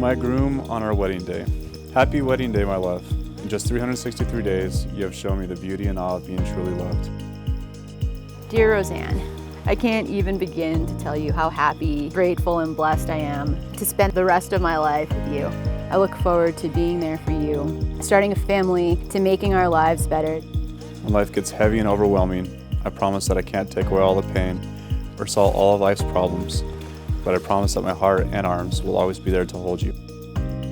my groom on our wedding day. Happy wedding day, my love. In just 363 days, you have shown me the beauty and awe of being truly loved. Dear Rosanne, I can't even begin to tell you how happy, grateful, and blessed I am to spend the rest of my life with you. I look forward to being there for you, starting a family, to making our lives better. When life gets heavy and overwhelming, I promise that I can't take away all the pain or solve all of life's problems, but I promise that my heart and arms will always be there to hold you.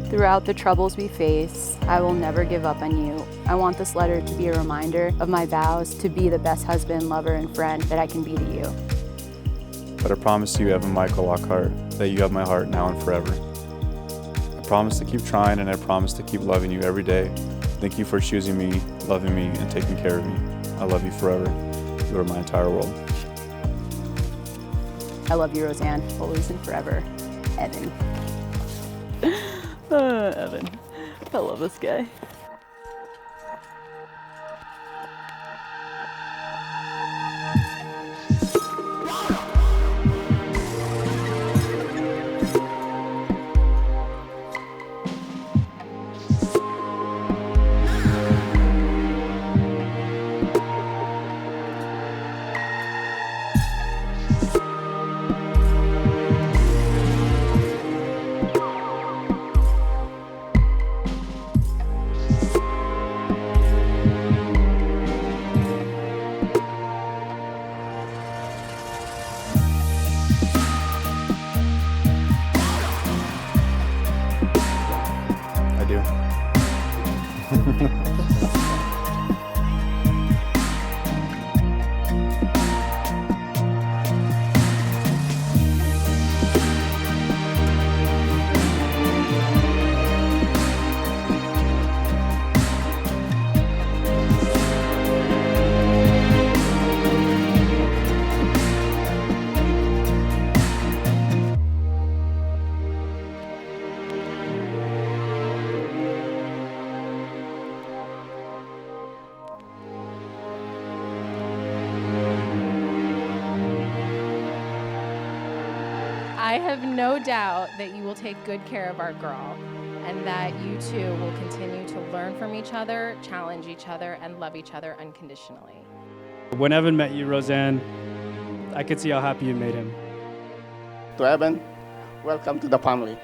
Throughout the troubles we face, I will never give up on you. I want this letter to be a reminder of my vows to be the best husband, lover, and friend that I can be to you. But I promise you, Evan Michael Lockhart, that you have my heart now and forever. I promise to keep trying, and I promise to keep loving you every day. Thank you for choosing me, loving me, and taking care of me. I love you forever. You are my entire world. I love you, Rosanne, always and forever. Evan. Evan. I love this guy. I do. I have no doubt that you will take good care of our girl and that you two will continue to learn from each other, challenge each other, and love each other unconditionally. When Evan met you, Rosanne, I could see how happy you made him. To Evan, welcome to the family.